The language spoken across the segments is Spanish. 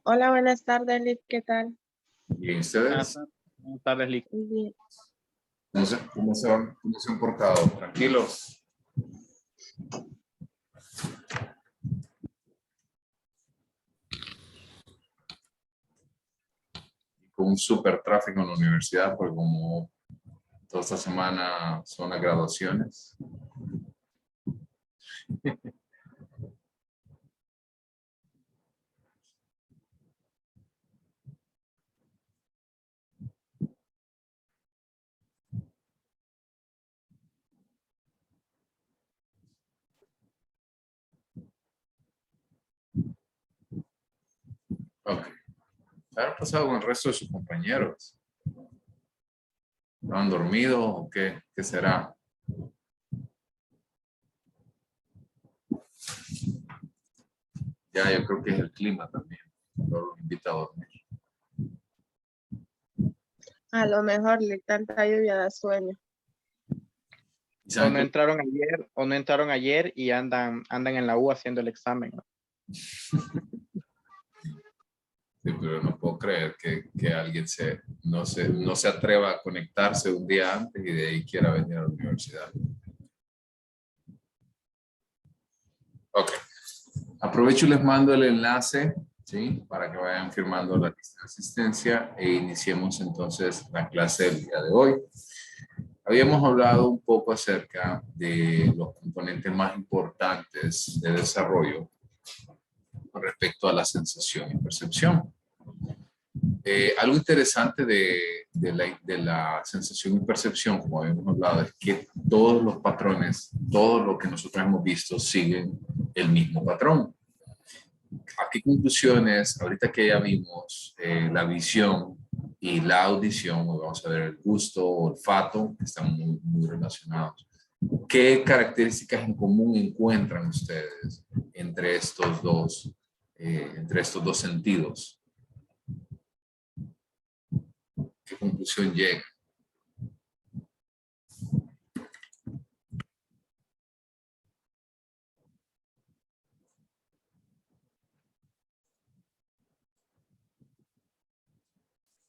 Hola, buenas tardes, Liz. ¿Qué tal? Bien, ¿ustedes? Buenas tardes, Lick. Muy bien. ¿Cómo se han portado? ¿Tranquilos? Con un súper tráfico en la universidad, porque como toda esta semana son las graduaciones. Ok. ¿Qué ha pasado con el resto de sus compañeros? ¿Estaban dormidos o qué? ¿Qué será? Ya, yo creo que es el clima también. Lo invita a dormir. A lo mejor, Liz, tanta lluvia da sueño. ¿Y O saben no qué? entraron ayer y andan en la U haciendo el examen, ¿no? Sí, pero no puedo creer que alguien no se atreva a conectarse un día antes y de ahí quiera venir a la universidad. Ok. Aprovecho y les mando el enlace, ¿sí? Para que vayan firmando la lista de asistencia e iniciemos entonces la clase del día de hoy. Habíamos hablado un poco acerca de los componentes más importantes de desarrollo con respecto a la sensación y percepción. Algo interesante de la sensación y percepción, como habíamos hablado, es que todos los patrones, todo lo que nosotros hemos visto, siguen el mismo patrón. ¿A qué conclusiones, ahorita que ya vimos la visión y la audición, vamos a ver el gusto, olfato, que están muy relacionados? ¿Qué características en común encuentran ustedes entre estos dos sentidos? ¿Qué conclusión llega?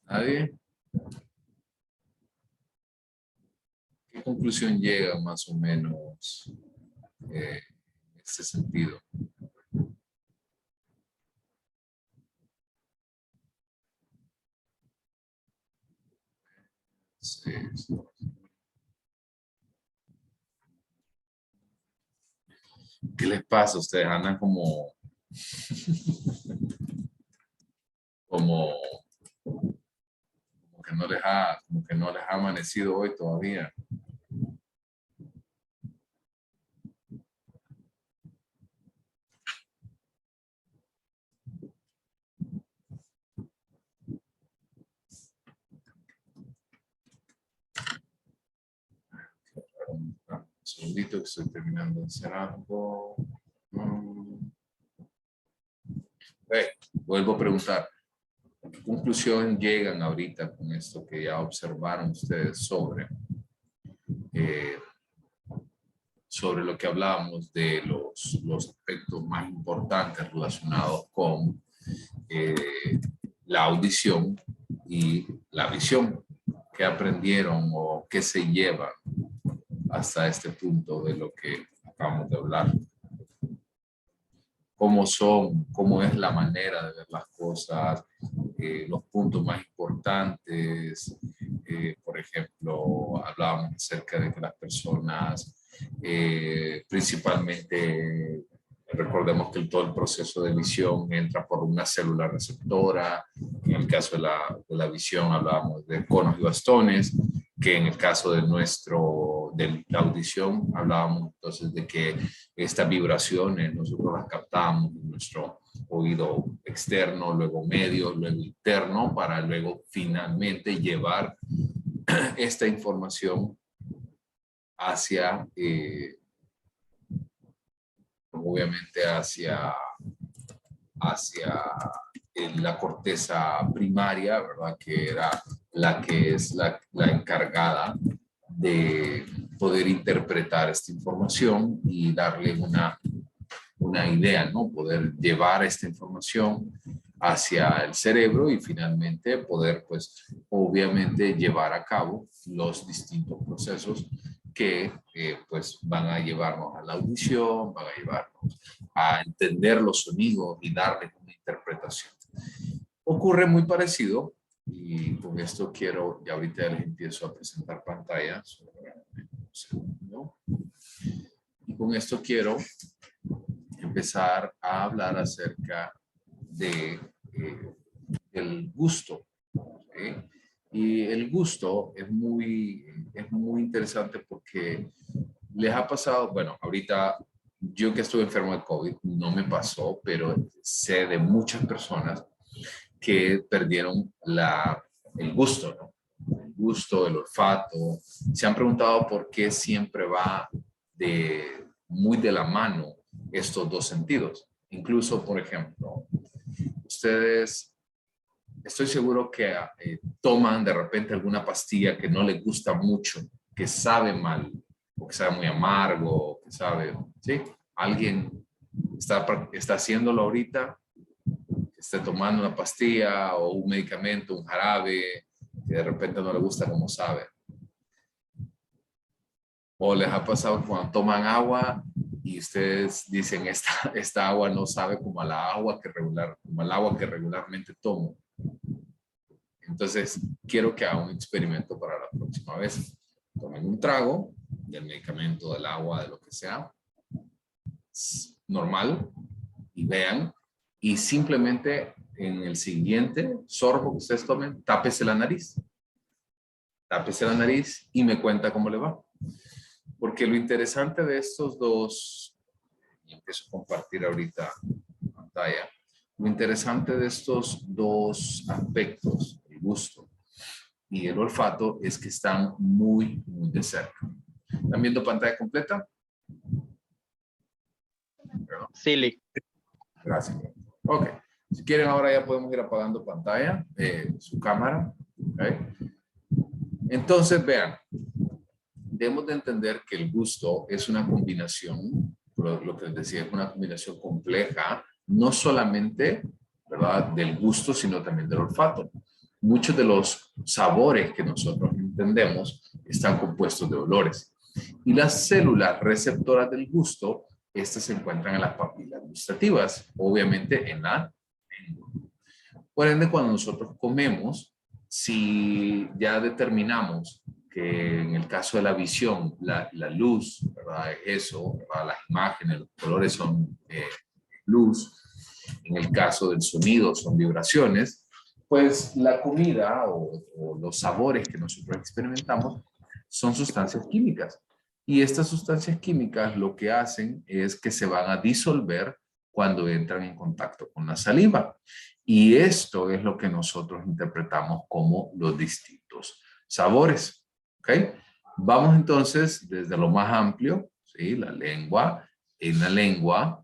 ¿Nadie? ¿Qué conclusión llega más o menos en este sentido? Sí, sí. ¿Qué les pasa? Ustedes andan como como que no les ha amanecido hoy todavía. Un segundito que estoy terminando de hacer algo. Vuelvo a preguntar. ¿A qué conclusión llegan ahorita con esto que ya observaron ustedes eh, sobre lo que hablábamos de los aspectos más importantes relacionados con eh, la audición y la visión? ¿Qué aprendieron o qué se llevan hasta este punto de lo que acabamos de hablar? ¿Cómo es la manera de ver las cosas, los puntos más importantes? Por ejemplo, hablábamos acerca de que las personas, principalmente, recordemos que todo el proceso de visión entra por una célula receptora. En el caso de la visión hablábamos de conos y bastones, que en el caso de la audición hablábamos entonces de que estas vibraciones nosotros las captamos en nuestro oído externo, luego medio, luego interno, para luego finalmente llevar esta información hacia, obviamente hacia la corteza primaria, ¿verdad? Que era la que es la encargada de poder interpretar esta información y darle una idea, ¿no? Poder llevar esta información hacia el cerebro y finalmente poder, pues, obviamente llevar a cabo los distintos procesos que, pues, van a llevarnos a la audición, van a llevarnos a entender los sonidos y darle una interpretación. Ocurre muy parecido, y con esto quiero, ya ahorita les empiezo a presentar pantalla. Un segundo. Y con esto quiero empezar a hablar acerca de, del gusto. ¿Sí? Y el gusto es muy interesante porque les ha pasado, bueno, ahorita yo que estuve enfermo de COVID no me pasó, pero sé de muchas personas que perdieron el gusto, ¿no? El gusto, el olfato. Se han preguntado por qué siempre va muy de la mano estos dos sentidos. Incluso, por ejemplo, ustedes, estoy seguro que toman de repente alguna pastilla que no les gusta mucho, que sabe mal, o que sabe muy amargo, o que sabe, ¿sí? Alguien está haciéndolo ahorita, esté tomando una pastilla o un medicamento, un jarabe, que de repente no le gusta como sabe. O les ha pasado cuando toman agua y ustedes dicen, esta agua no sabe como el agua que regularmente tomo. Entonces, quiero que hagan un experimento para la próxima vez. Tomen un trago del medicamento, del agua, de lo que sea, normal, y vean, y simplemente en el siguiente sorbo que ustedes tomen, tápese la nariz. Tápese la nariz y me cuenta cómo le va. Porque lo interesante de estos dos, y empiezo a compartir ahorita pantalla, lo interesante de estos dos aspectos, el gusto y el olfato, es que están muy de cerca. ¿Están viendo pantalla completa? Sí, Lick. Gracias. Ok. Si quieren, ahora ya podemos ir apagando pantalla, su cámara. Okay. Entonces, vean, debemos de entender que el gusto es una combinación, lo que les decía, es una combinación compleja, no solamente, ¿verdad?, del gusto, sino también del olfato. Muchos de los sabores que nosotros entendemos están compuestos de olores. Y las células receptoras del gusto, estas se encuentran en las papilas gustativas, obviamente en la lengua. Por ende, cuando nosotros comemos, si ya determinamos que en el caso de la visión, la luz, ¿verdad?, es eso, ¿verdad?, las imágenes, los colores son luz, en el caso del sonido son vibraciones, pues la comida o los sabores que nosotros experimentamos son sustancias químicas. Y estas sustancias químicas lo que hacen es que se van a disolver cuando entran en contacto con la saliva. Y esto es lo que nosotros interpretamos como los distintos sabores. ¿Ok? Vamos entonces desde lo más amplio, ¿sí? La lengua. En la lengua,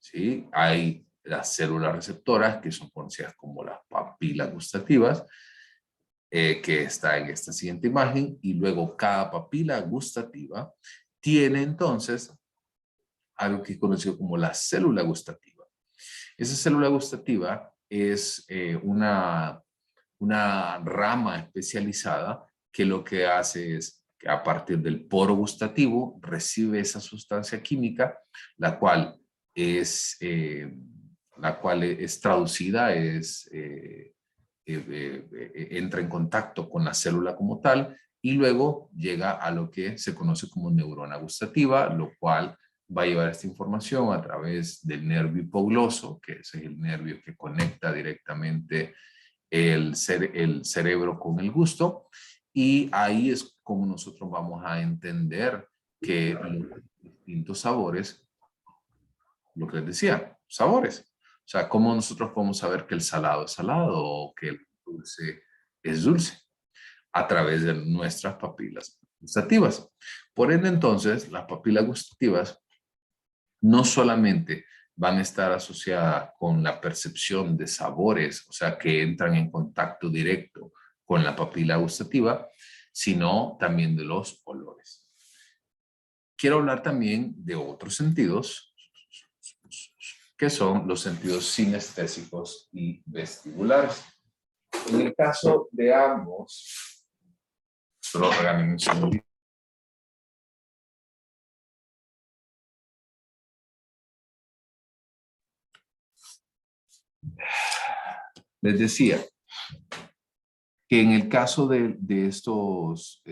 ¿sí?, hay las células receptoras, que son conocidas como las papilas gustativas, que está en esta siguiente imagen, y luego cada papila gustativa tiene entonces algo que es conocido como la célula gustativa. Esa célula gustativa es una rama especializada que lo que hace es que a partir del poro gustativo recibe esa sustancia química, la cual es traducida, entra en contacto con la célula como tal y luego llega a lo que se conoce como neurona gustativa, lo cual va a llevar esta información a través del nervio hipogloso, que es el nervio que conecta directamente el cerebro con el gusto, y ahí es como nosotros vamos a entender que los distintos sabores, lo que les decía, sabores. O sea, cómo nosotros podemos saber que el salado es salado o que el dulce es dulce a través de nuestras papilas gustativas. Por ende, entonces, las papilas gustativas no solamente van a estar asociadas con la percepción de sabores, o sea, que entran en contacto directo con la papila gustativa, sino también de los olores. Quiero hablar también de otros sentidos que son los sentidos sinestésicos y vestibulares. En el caso de ambos, solo regalen un segundito. Les decía que en el caso de estos,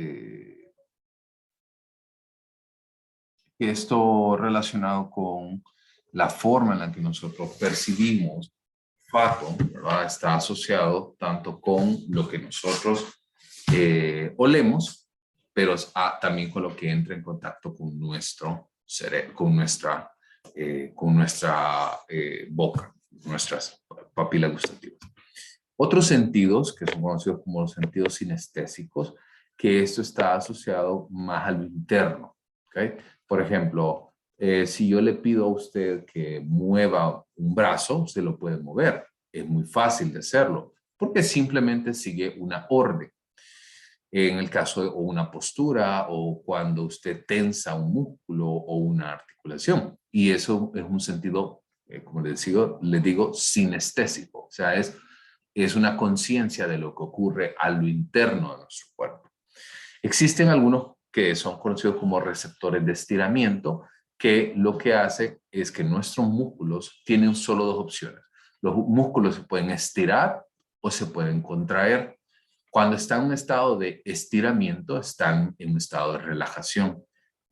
esto relacionado con la forma en la que nosotros percibimos olfato, ¿verdad? Está asociado tanto con lo que nosotros olemos, pero también con lo que entra en contacto con nuestro cerebro, con nuestra boca, nuestras papilas gustativas. Otros sentidos, que son conocidos como los sentidos sinestésicos, que esto está asociado más a lo interno. ¿Okay? Por ejemplo, si yo le pido a usted que mueva un brazo, usted lo puede mover. Es muy fácil de hacerlo, porque simplemente sigue una orden. En el caso de o una postura o cuando usted tensa un músculo o una articulación. Y eso es un sentido, como les digo, sinestésico. O sea, es una conciencia de lo que ocurre a lo interno de nuestro cuerpo. Existen algunos que son conocidos como receptores de estiramiento, que lo que hace es que nuestros músculos tienen solo dos opciones. Los músculos se pueden estirar o se pueden contraer. Cuando están en un estado de estiramiento, están en un estado de relajación.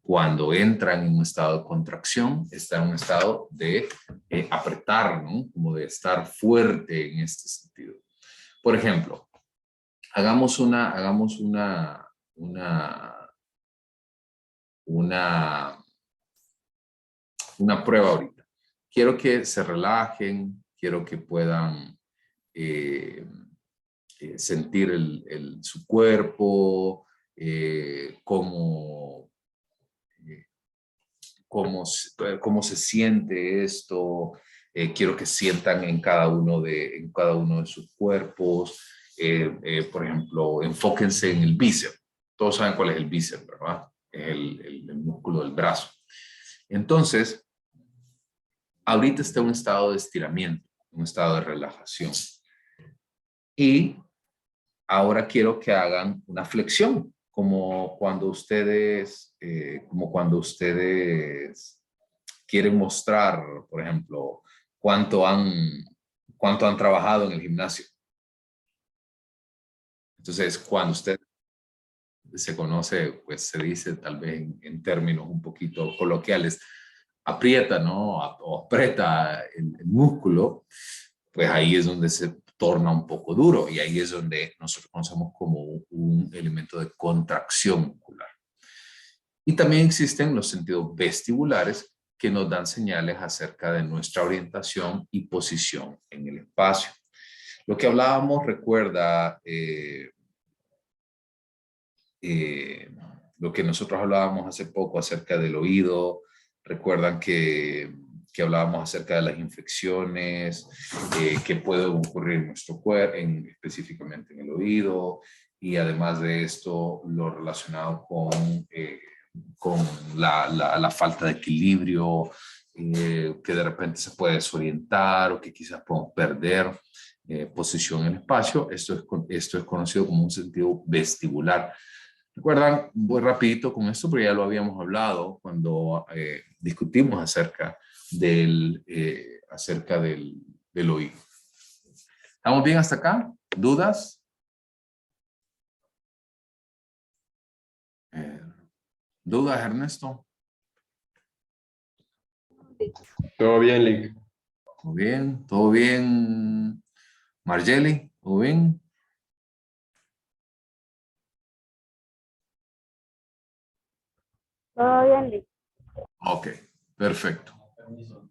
Cuando entran en un estado de contracción, están en un estado de apretar, ¿no? Como de estar fuerte en este sentido. Por ejemplo, hagamos una prueba ahorita. Quiero que se relajen, quiero que puedan sentir su cuerpo, cómo se siente esto. Quiero que sientan en cada uno de sus cuerpos. Por ejemplo, enfóquense en el bíceps. Todos saben cuál es el bíceps, ¿verdad? Es el músculo del brazo. Entonces, ahorita está en un estado de estiramiento, un estado de relajación. Y ahora quiero que hagan una flexión, como cuando ustedes quieren mostrar, por ejemplo, cuánto han trabajado en el gimnasio. Entonces, cuando usted se conoce, pues se dice tal vez en términos un poquito coloquiales, aprieta, ¿no? O aprieta el músculo, pues ahí es donde se torna un poco duro y ahí es donde nosotros conocemos como un elemento de contracción muscular. Y también existen los sentidos vestibulares que nos dan señales acerca de nuestra orientación y posición en el espacio. Lo que hablábamos, recuerda, lo que nosotros hablábamos hace poco acerca del oído. Recuerdan que hablábamos acerca de las infecciones que pueden ocurrir en nuestro cuerpo, específicamente en el oído, y además de esto, lo relacionado con la falta de equilibrio, que de repente se puede desorientar o que quizás podemos perder posición en el espacio. Esto es conocido como un sentido vestibular. ¿Recuerdan? Voy rapidito con esto, porque ya lo habíamos hablado cuando discutimos acerca del oído. ¿Estamos bien hasta acá? ¿Dudas? ¿Dudas, Ernesto? Todo bien, Link. ¿Todo bien? ¿Todo bien, Margeli? ¿Todo bien? Todo bien, Lick. Ok, perfecto. Permiso.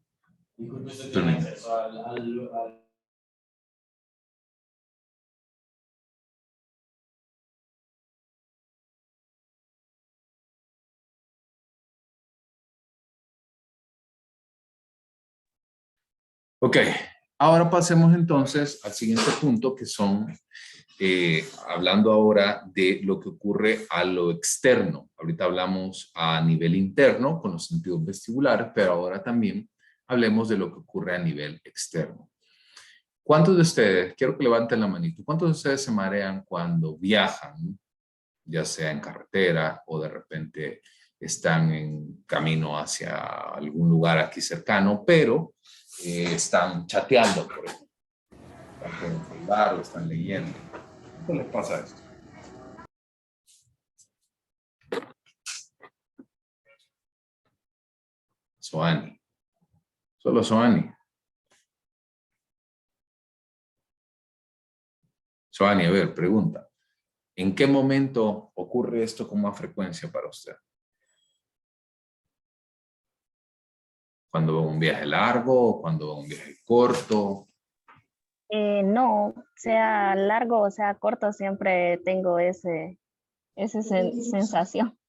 Disculpe, usted Permiso. tiene acceso al Ok, ahora pasemos entonces al siguiente punto, que son, hablando ahora de lo que ocurre a lo externo. Ahorita hablamos a nivel interno con los sentidos vestibulares, pero ahora también hablemos de lo que ocurre a nivel externo. ¿Cuántos de ustedes, quiero que levanten la manito, cuántos de ustedes se marean cuando viajan, ya sea en carretera o de repente están en camino hacia algún lugar aquí cercano, pero están chateando, por ejemplo? Están con el celular o están leyendo. ¿Qué les pasa esto? Soani. Solo Soani. Soani, a ver, pregunta. ¿En qué momento ocurre esto con más frecuencia para usted? ¿Cuando va un viaje largo o cuando va un viaje corto? No, sea largo o sea corto, siempre tengo esa sensación.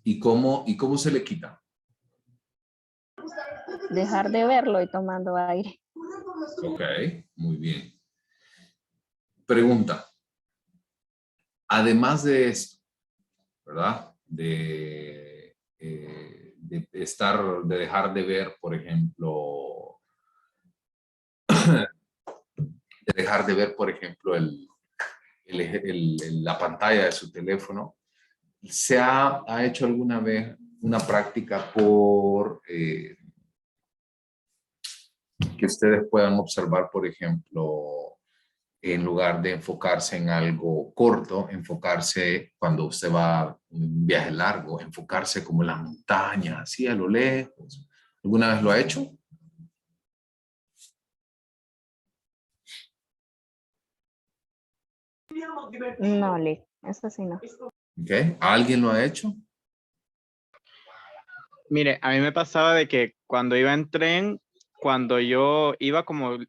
¿Y cómo se le quita? Dejar de verlo y tomando aire. Ok, muy bien. Pregunta. Además de esto, ¿verdad? De dejar de ver, por ejemplo, la pantalla de su teléfono, ¿se ha hecho alguna vez una práctica por que ustedes puedan observar, por ejemplo, en lugar de enfocarse en algo corto, enfocarse cuando usted va a un viaje largo, enfocarse como en las montañas, así a lo lejos? ¿Alguna vez lo ha hecho? No, Lick, eso sí no. Okay. ¿Alguien lo ha hecho? Mire, a mí me pasaba de que cuando iba en tren, cuando yo iba como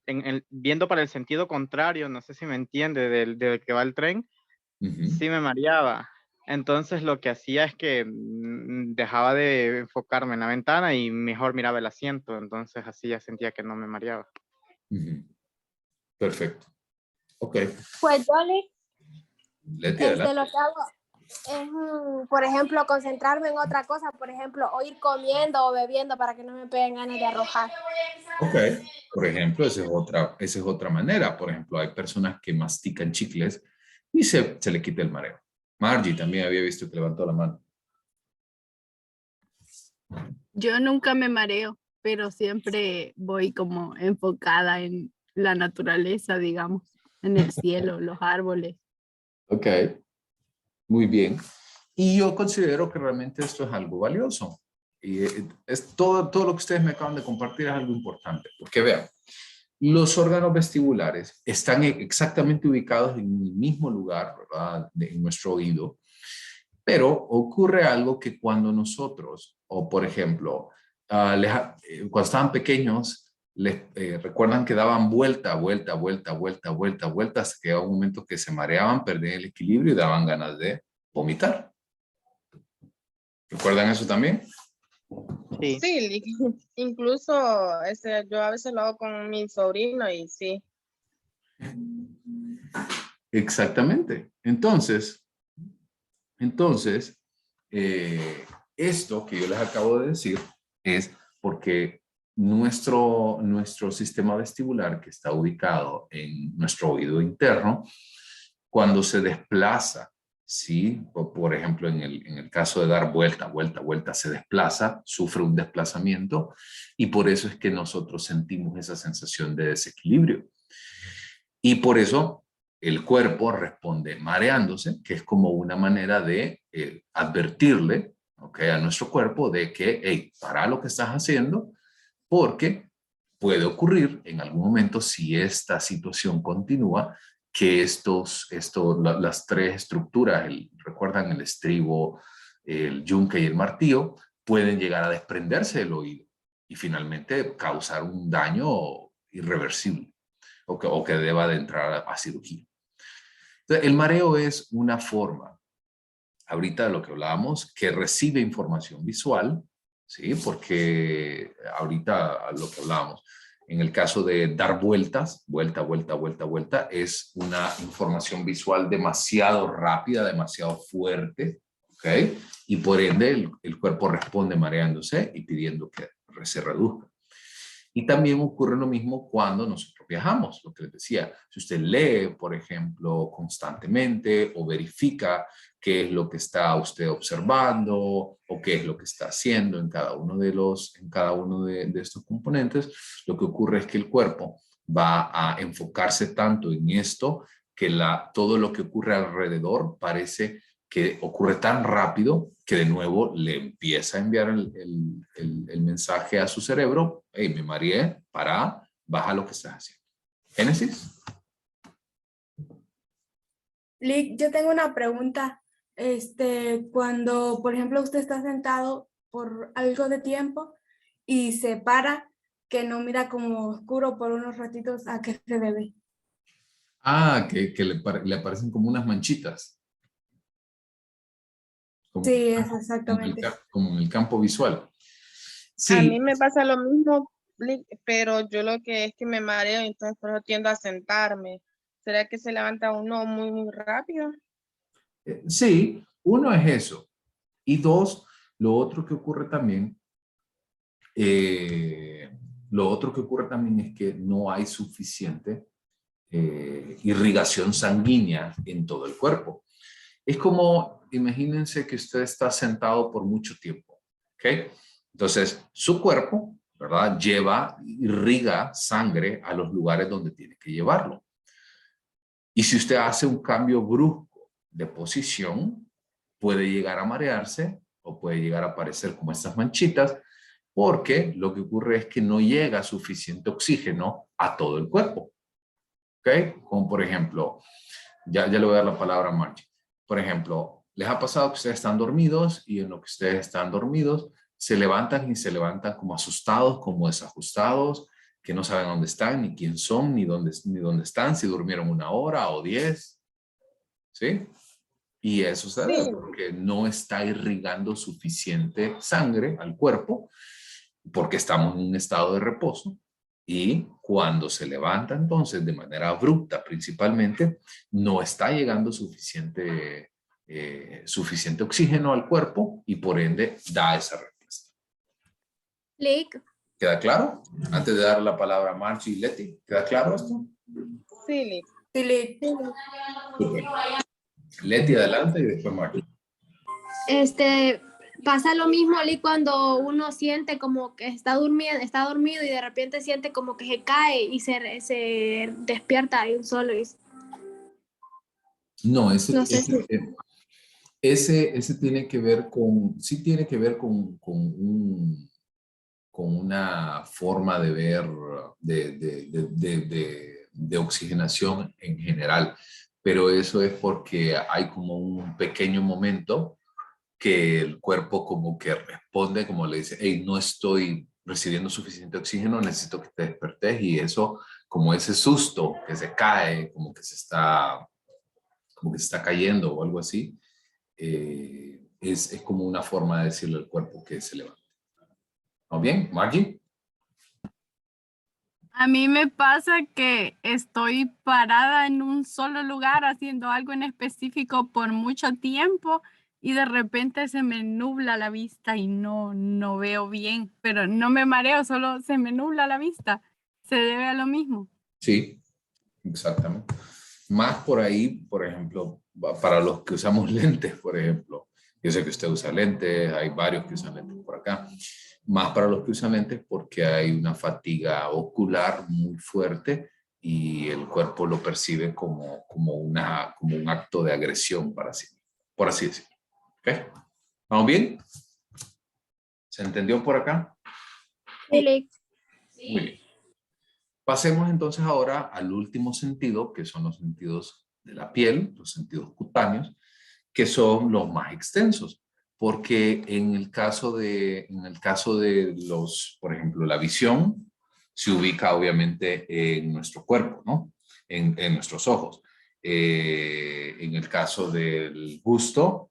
viendo para el sentido contrario, no sé si me entiende, del que va el tren, sí me mareaba. Entonces lo que hacía es que dejaba de enfocarme en la ventana y mejor miraba el asiento. Entonces así ya sentía que no me mareaba. Perfecto. Ok. Pues yo, Lick, Leti, adelante. lo que hago es, por ejemplo, concentrarme en otra cosa, por ejemplo, o ir comiendo o bebiendo para que no me peguen ganas de arrojar. Ok, por ejemplo, esa es otra manera. Por ejemplo, hay personas que mastican chicles y se le quita el mareo. Margie también había visto que levantó la mano. Yo nunca me mareo, pero siempre voy como enfocada en la naturaleza, digamos, en el cielo, los árboles. Ok, muy bien. Y yo considero que realmente esto es algo valioso. Y es todo lo que ustedes me acaban de compartir es algo importante. Porque vean, los órganos vestibulares están exactamente ubicados en el mismo lugar, ¿verdad? En nuestro oído. Pero ocurre algo que cuando nosotros, o por ejemplo, cuando estaban pequeños, recuerdan que daban vuelta, hasta que llegaba un momento que se mareaban, perdían el equilibrio y daban ganas de vomitar. ¿Recuerdan eso también? Sí. Sí, incluso yo a veces lo hago con mi sobrino y sí. Exactamente. Entonces, esto que yo les acabo de decir es porque nuestro sistema vestibular, que está ubicado en nuestro oído interno, cuando se desplaza, ¿sí? Por ejemplo, en el caso de dar vuelta, se desplaza, sufre un desplazamiento y por eso es que nosotros sentimos esa sensación de desequilibrio. Y por eso el cuerpo responde mareándose, que es como una manera de advertirle, ¿okay?, a nuestro cuerpo de que, hey, para lo que estás haciendo, porque puede ocurrir en algún momento, si esta situación continúa, que las tres estructuras, recuerdan el estribo, el yunque y el martillo, pueden llegar a desprenderse del oído y finalmente causar un daño irreversible o que deba de entrar a cirugía. Entonces, el mareo es una forma, ahorita de lo que hablábamos, que recibe información visual, ¿sí? Porque ahorita lo que hablábamos, en el caso de dar vueltas, vuelta, es una información visual demasiado rápida, demasiado fuerte, ¿ok? Y por ende el cuerpo responde mareándose y pidiendo que se reduzca. Y también ocurre lo mismo cuando nosotros viajamos, lo que les decía. Si usted lee, por ejemplo, constantemente o verifica qué es lo que está usted observando o qué es lo que está haciendo en cada uno de estos componentes, lo que ocurre es que el cuerpo va a enfocarse tanto en esto que todo lo que ocurre alrededor parece que ocurre tan rápido que de nuevo le empieza a enviar el mensaje a su cerebro: hey, me mareé, para, baja lo que estás haciendo. ¿Génesis? Lick, yo tengo una pregunta. Cuando, por ejemplo, usted está sentado por algo de tiempo y se para, que no mira como oscuro por unos ratitos, ¿a qué se debe? Ah, que le aparecen como unas manchitas. Sí, eso exactamente. Como en el campo visual. Sí. A mí me pasa lo mismo, pero yo lo que es que me mareo, entonces por eso tiendo a sentarme. ¿Será que se levanta uno muy, muy rápido? Sí, uno es eso. Y dos, lo otro que ocurre también, es que no hay suficiente irrigación sanguínea en todo el cuerpo. Es como, imagínense que usted está sentado por mucho tiempo, ¿ok? Entonces, su cuerpo, ¿verdad? Irriga sangre a los lugares donde tiene que llevarlo. Y si usted hace un cambio brusco de posición, puede llegar a marearse o puede llegar a aparecer como estas manchitas, porque lo que ocurre es que no llega suficiente oxígeno a todo el cuerpo. ¿Ok? Como por ejemplo, ya le voy a dar la palabra a Margie. Por ejemplo, ¿les ha pasado que ustedes están dormidos y en lo que ustedes están dormidos se levantan y se levantan como asustados, como desajustados, que no saben dónde están, ni quién son, ni dónde están, si durmieron 1 hora o 10? ¿Sí? Y eso se debe porque no está irrigando suficiente sangre al cuerpo, porque estamos en un estado de reposo. Y cuando se levanta entonces de manera abrupta principalmente, no está llegando suficiente oxígeno al cuerpo y por ende da esa respuesta. Lick. ¿Queda claro? Antes de dar la palabra a Margie y Leti, ¿queda claro esto? Sí, Lick. Sí, Lick. Super. Leti, adelante y después Margie. Pasa lo mismo, Lick, cuando uno siente como que está dormido y de repente siente como que se cae y se despierta de un solo. No, No sé si... ese tiene que ver con, sí tiene que ver con una forma de ver de oxigenación en general, pero eso es porque hay como un pequeño momento que el cuerpo como que responde, como le dice: hey, no estoy recibiendo suficiente oxígeno, necesito que te despertes, y eso, como ese susto que se cae, como que se está cayendo o algo así, es como una forma de decirle al cuerpo que se levante. ¿No bien, Margie? A mí me pasa que estoy parada en un solo lugar haciendo algo en específico por mucho tiempo y de repente se me nubla la vista y no veo bien, pero no me mareo, solo se me nubla la vista. ¿Se debe a lo mismo? Sí, exactamente. Más por ahí, por ejemplo, para los que usamos lentes, por ejemplo. Yo sé que usted usa lentes, hay varios que usan lentes por acá. Más para los que usan lentes porque hay una fatiga ocular muy fuerte y el cuerpo lo percibe como un acto de agresión por así decirlo. ¿Ok? ¿Vamos bien? ¿Se entendió por acá? Sí. Muy bien. Pasemos entonces ahora al último sentido, que son los sentidos de la piel, los sentidos cutáneos, que son los más extensos, porque en el caso de los, por ejemplo, la visión se ubica obviamente en nuestro cuerpo, ¿no? En nuestros ojos. En el caso del gusto,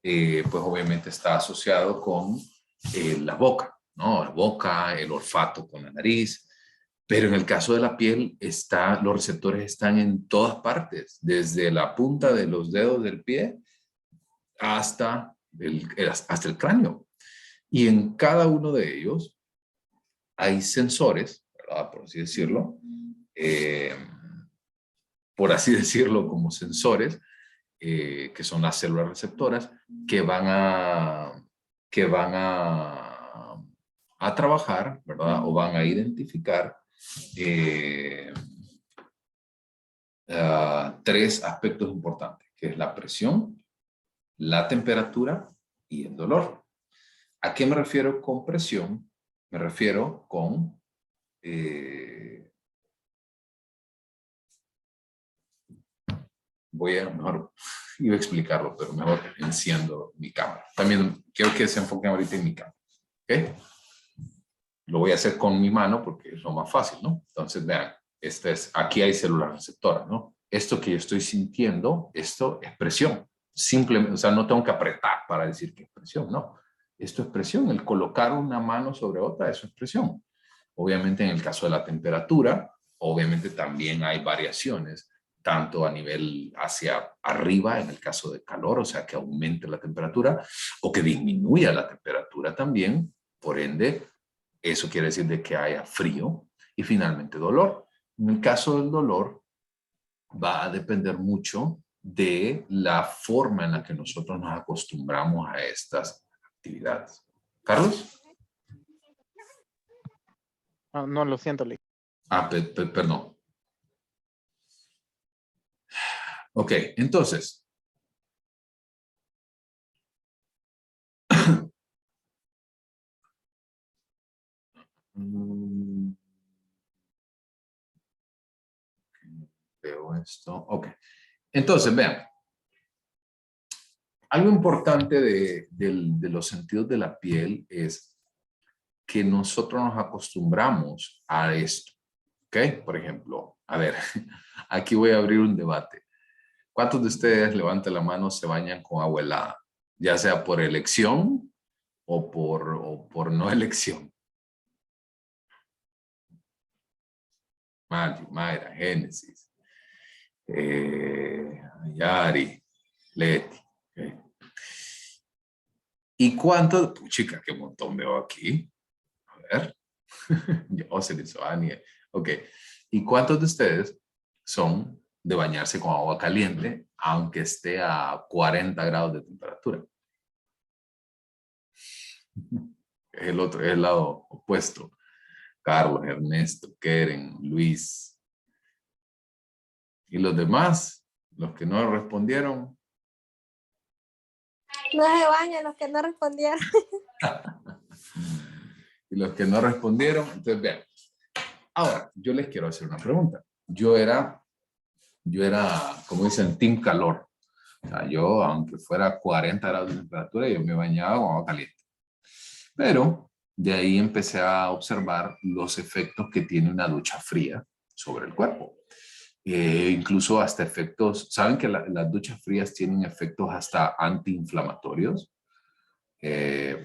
pues obviamente está asociado con la boca, ¿no? La boca, el olfato con la nariz. Pero en el caso de la piel, los receptores están en todas partes, desde la punta de los dedos del pie hasta el cráneo. Y en cada uno de ellos hay sensores, ¿verdad? Por así decirlo, como sensores, que son las células receptoras, que van a trabajar, ¿verdad? O van a identificar tres aspectos importantes, que es la presión, la temperatura y el dolor. ¿A qué me refiero con presión? Me refiero con mejor iba a explicarlo, pero mejor enciendo mi cámara. También quiero que se enfoquen ahorita en mi cámara. ¿Ok? Lo voy a hacer con mi mano porque es lo más fácil, ¿no? Entonces, vean, aquí hay células receptoras, ¿no? Esto que yo estoy sintiendo, esto es presión. Simplemente, o sea, no tengo que apretar para decir que es presión, no. Esto es presión. El colocar una mano sobre otra, eso es presión. Obviamente, en el caso de la temperatura, obviamente también hay variaciones, tanto a nivel hacia arriba, en el caso de calor, o sea, que aumente la temperatura, o que disminuya la temperatura también. Por ende, eso quiere decir de que haya frío. Y finalmente, dolor. En el caso del dolor, va a depender mucho de la forma en la que nosotros nos acostumbramos a estas actividades. ¿Carlos? No, lo siento, Lick. Perdón. Ok, entonces. Veo esto. Ok. Entonces, vean. Algo importante de los sentidos de la piel es que nosotros nos acostumbramos a esto. ¿Ok? Por ejemplo, a ver, aquí voy a abrir un debate. ¿Cuántos de ustedes, levanten la mano, se bañan con agua helada? Ya sea por elección o por no elección. Maggie, Mayra, Génesis, Yari, Leti. Okay. ¿Y cuántos? Chica, qué montón veo aquí. A ver. Yo se les va. Ok. ¿Y cuántos de ustedes son de bañarse con agua caliente, aunque esté a 40 grados de temperatura? Es el lado opuesto. Carlos, Ernesto, Keren, Luis. ¿Y los demás? Los que no respondieron. No se bañan los que no respondieron. Y los que no respondieron, entonces vean. Ahora, yo les quiero hacer una pregunta. Yo era, como dicen, team calor. O sea, yo, aunque fuera 40 grados de temperatura, yo me bañaba con agua caliente. Pero de ahí empecé a observar los efectos que tiene una ducha fría sobre el cuerpo. Incluso hasta efectos, ¿saben que las duchas frías tienen efectos hasta antiinflamatorios?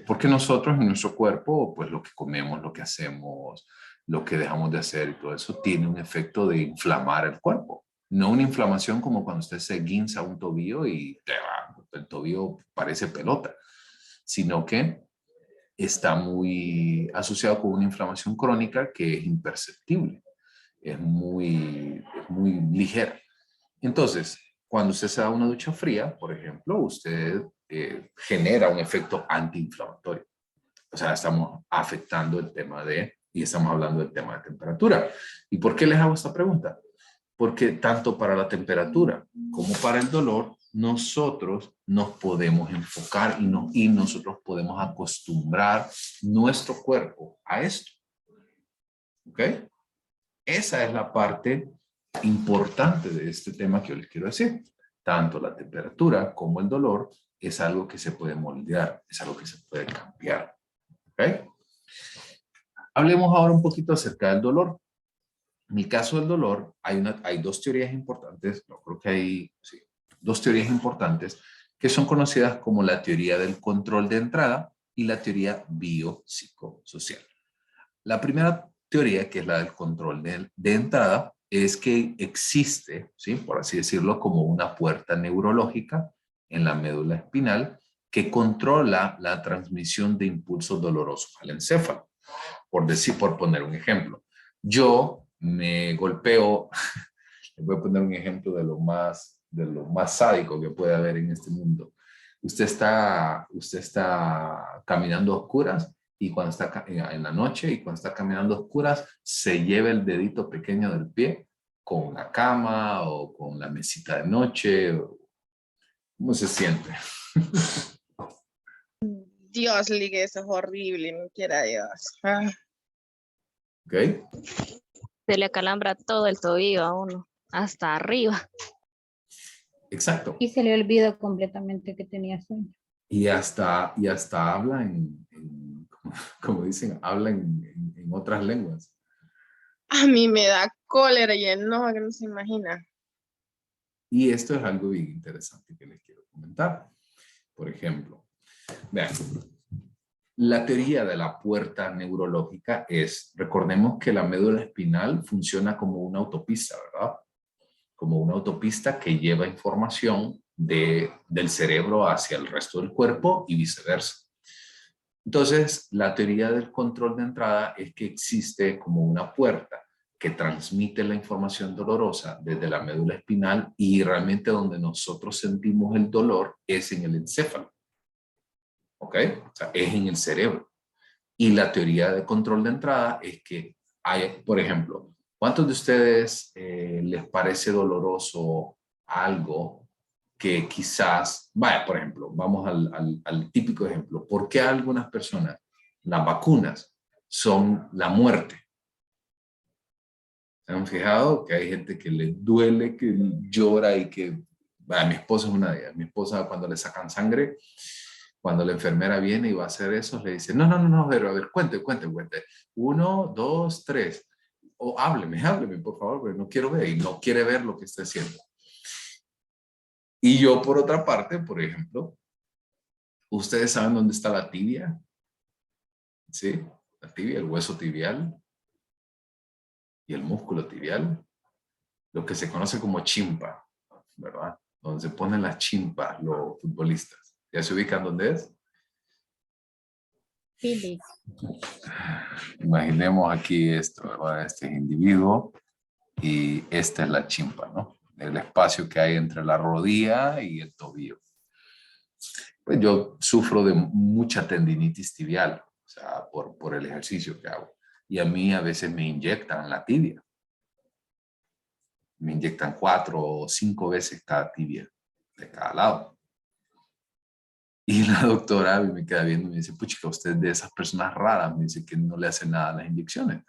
Porque nosotros en nuestro cuerpo, pues lo que comemos, lo que hacemos, lo que dejamos de hacer y todo eso tiene un efecto de inflamar el cuerpo. No una inflamación como cuando usted se guinza un tobillo y el tobillo parece pelota, sino que está muy asociado con una inflamación crónica que es imperceptible, es muy ligera. Entonces, cuando usted se da una ducha fría, por ejemplo, usted genera un efecto antiinflamatorio. O sea, estamos afectando el tema y estamos hablando del tema de temperatura. ¿Y por qué les hago esta pregunta? Porque tanto para la temperatura como para el dolor, nosotros nos podemos enfocar y nosotros podemos acostumbrar nuestro cuerpo a esto. ¿Ok? Esa es la parte importante de este tema que yo les quiero decir. Tanto la temperatura como el dolor es algo que se puede moldear, es algo que se puede cambiar. ¿Ok? Hablemos ahora un poquito acerca del dolor. En el caso del dolor, hay dos teorías importantes, no creo que hay, sí, dos teorías importantes que son conocidas como la teoría del control de entrada y la teoría biopsicosocial. La primera teoría, que es la del control de entrada, es que existe, ¿sí?, por así decirlo, como una puerta neurológica en la médula espinal que controla la transmisión de impulsos dolorosos al encéfalo. por poner un ejemplo. Yo me golpeo, les voy a poner un ejemplo de lo más sádico que puede haber en este mundo. Usted está caminando a oscuras y cuando está en la noche y cuando está caminando a oscuras se lleva el dedito pequeño del pie con la cama o con la mesita de noche. ¿Cómo se siente? Dios, ligue, eso es horrible, no quiera Dios. Ah. ¿Ok? Se le acalambra todo el tobillo a uno, hasta arriba. Exacto. Y se le olvidó completamente que tenía sueño. Y hasta habla como dicen, habla en otras lenguas. A mí me da cólera y enojo que no se imagina. Y esto es algo bien interesante que les quiero comentar. Por ejemplo, vean, la teoría de la puerta neurológica es, recordemos que la médula espinal funciona como una autopista, ¿verdad? Como una autopista que lleva información del cerebro hacia el resto del cuerpo y viceversa. Entonces, la teoría del control de entrada es que existe como una puerta que transmite la información dolorosa desde la médula espinal y realmente donde nosotros sentimos el dolor es en el encéfalo. ¿Ok? O sea, es en el cerebro. Y la teoría de control de entrada es que hay, por ejemplo, ¿cuántos de ustedes les parece doloroso algo que quizás, vaya, por ejemplo, vamos al típico ejemplo, ¿por qué a algunas personas las vacunas son la muerte? ¿Se han fijado que hay gente que le duele, que llora y que, vaya, mi esposa es una de ellas, mi esposa cuando le sacan sangre, cuando la enfermera viene y va a hacer eso, le dice, no, pero a ver, cuente. 1, 2, 3. O hábleme, por favor, porque no quiero ver y no quiere ver lo que está haciendo. Y yo, por otra parte, por ejemplo, ¿ustedes saben dónde está la tibia? ¿Sí? La tibia, el hueso tibial y el músculo tibial. Lo que se conoce como chimpa, ¿verdad? Donde se ponen las chimpas los futbolistas. ¿Ya se ubican dónde es? Sí. Imaginemos aquí esto, ¿verdad? Este es individuo y esta es la chimpa, ¿no? El espacio que hay entre la rodilla y el tobillo. Pues yo sufro de mucha tendinitis tibial, o sea, por el ejercicio que hago. Y a mí a veces me inyectan la tibia. Me inyectan 4 o 5 veces cada tibia, de cada lado. Y la doctora me queda viendo y me dice, puchica, usted es de esas personas raras, me dice que no le hacen nada a las inyecciones.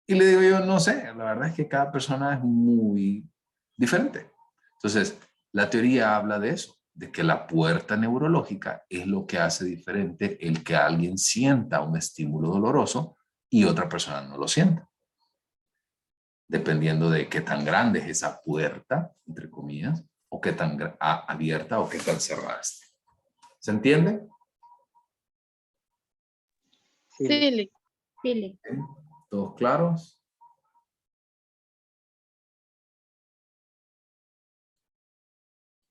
Y le digo yo, no sé, la verdad es que cada persona es muy diferente. Entonces, la teoría habla de eso, de que la puerta neurológica es lo que hace diferente el que alguien sienta un estímulo doloroso y otra persona no lo sienta. Dependiendo de qué tan grande es esa puerta, entre comillas, o qué tan abierta o qué tan cerrada está. ¿Se entiende? Sí. ¿Todos claros?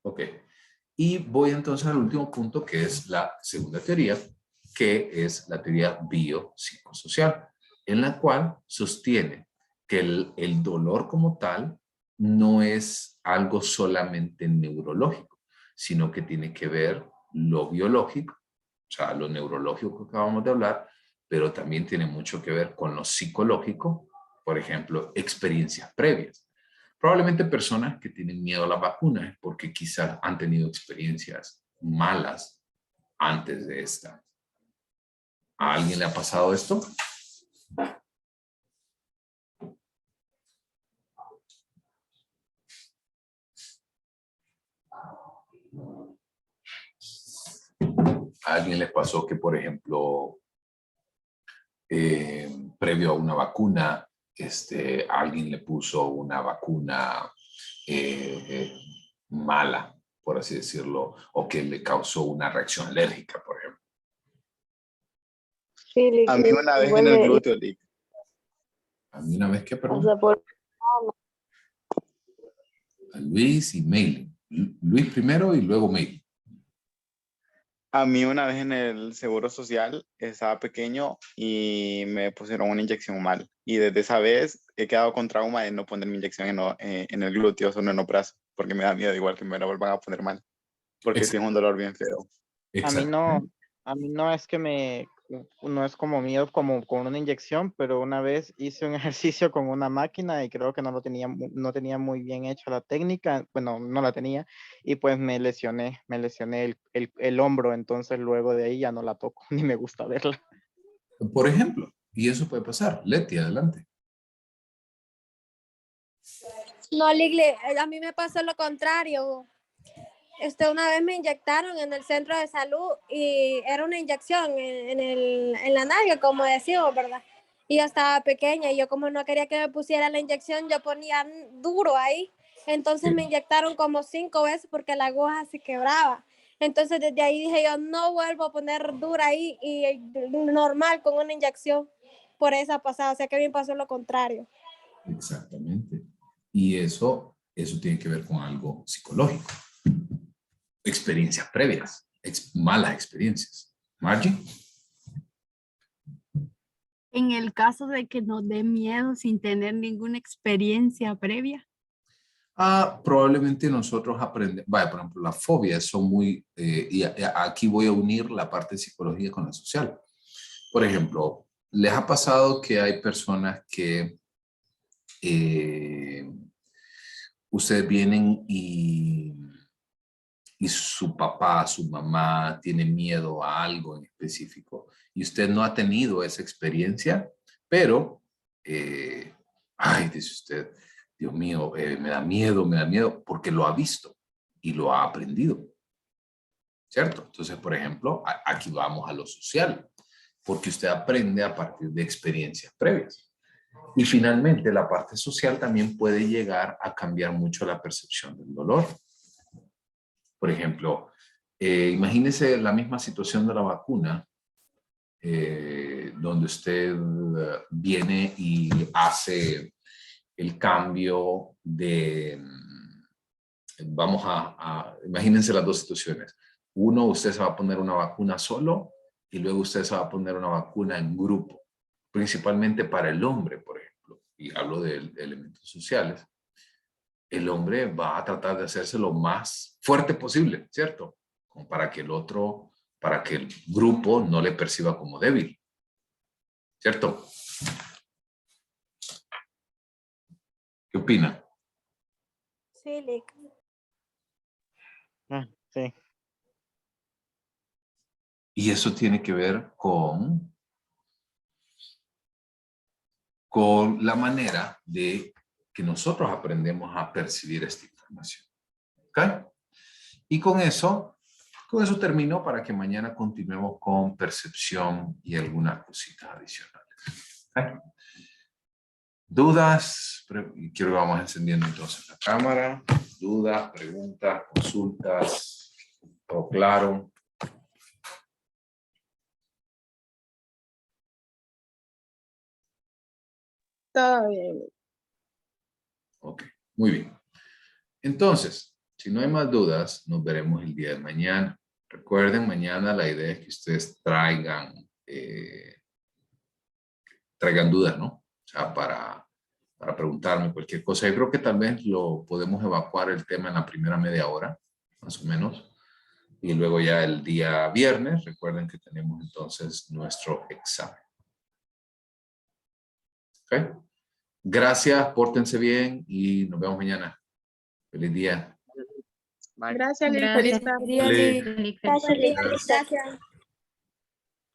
Ok. Y voy entonces al último punto, que es la segunda teoría, que es la teoría biopsicosocial, en la cual sostiene que el dolor como tal no es algo solamente neurológico, sino que tiene que ver lo biológico, o sea, lo neurológico que acabamos de hablar, pero también tiene mucho que ver con lo psicológico, por ejemplo, experiencias previas. Probablemente personas que tienen miedo a las vacunas porque quizás han tenido experiencias malas antes de esta. ¿A alguien le ha pasado esto? ¿A alguien les pasó que, por ejemplo, previo a una vacuna, alguien le puso una vacuna mala, por así decirlo, o que le causó una reacción alérgica, por ejemplo? Sí, A mí una vez en el glúteo, Lick. ¿A mí una vez qué, perdón? O sea, A Luis y Meili. Luis primero y luego Meili. A mí una vez en el Seguro Social estaba pequeño y me pusieron una inyección mal. Y desde esa vez he quedado con trauma de no poner mi inyección en el glúteo, solo en los brazos, porque me da miedo igual que me la vuelvan a poner mal. Porque sí es un dolor bien feo. A mí no es que no es como miedo como con una inyección, pero una vez hice un ejercicio con una máquina y creo que no tenía muy bien hecho la técnica, bueno, no la tenía, y pues me lesioné el hombro, entonces luego de ahí ya no la toco, ni me gusta verla. Por ejemplo, y eso puede pasar. Leti, adelante. No, Ligle, a mí me pasó lo contrario. Una vez me inyectaron en el centro de salud y era una inyección en la nalga, como decimos, ¿verdad? Y yo estaba pequeña y yo como no quería que me pusiera la inyección, yo ponía duro ahí. Entonces me inyectaron como 5 veces porque la aguja se quebraba. Entonces desde ahí dije yo no vuelvo a poner dura ahí y normal con una inyección por esa pasada. O sea que a mí me pasó lo contrario. Exactamente. Y eso tiene que ver con algo psicológico. Experiencias previas, malas experiencias. Margie. En el caso de que nos dé miedo sin tener ninguna experiencia previa. Probablemente nosotros aprendemos, vaya, por ejemplo, las fobias son muy, y aquí voy a unir la parte psicológica con la social. Por ejemplo, ¿les ha pasado que hay personas que ustedes vienen y su papá, su mamá tiene miedo a algo en específico y usted no ha tenido esa experiencia, pero, ay, dice usted, Dios mío, me da miedo porque lo ha visto y lo ha aprendido, ¿cierto? Entonces, por ejemplo, aquí vamos a lo social, porque usted aprende a partir de experiencias previas. Y finalmente, la parte social también puede llegar a cambiar mucho la percepción del dolor. Por ejemplo, imagínese la misma situación de la vacuna, donde usted viene y hace el cambio de, imagínense las dos situaciones. Uno, usted se va a poner una vacuna solo y luego usted se va a poner una vacuna en grupo, principalmente para el hombre, por ejemplo, y hablo de elementos sociales. El hombre va a tratar de hacerse lo más fuerte posible, ¿cierto? Como para que el grupo no le perciba como débil, ¿cierto? ¿Qué opina? Sí, Lick. Sí. Y eso tiene que ver con la manera de que nosotros aprendemos a percibir esta información. ¿Ok? Y con eso termino para que mañana continuemos con percepción y algunas cositas adicionales. ¿Ok? ¿Dudas? Quiero que vamos encendiendo entonces la cámara. ¿Dudas, preguntas, consultas? ¿Todo claro? Todo bien. Ok, muy bien. Entonces, si no hay más dudas, nos veremos el día de mañana. Recuerden, mañana la idea es que ustedes traigan dudas, ¿no? O sea, para preguntarme cualquier cosa. Yo creo que tal vez lo podemos evacuar el tema en la primera media hora, más o menos. Y luego ya el día viernes, recuerden que tenemos entonces nuestro examen. ¿Ok? Gracias, pórtense bien y nos vemos mañana. Feliz día. Gracias, Lick. Feliz tarde. Gracias.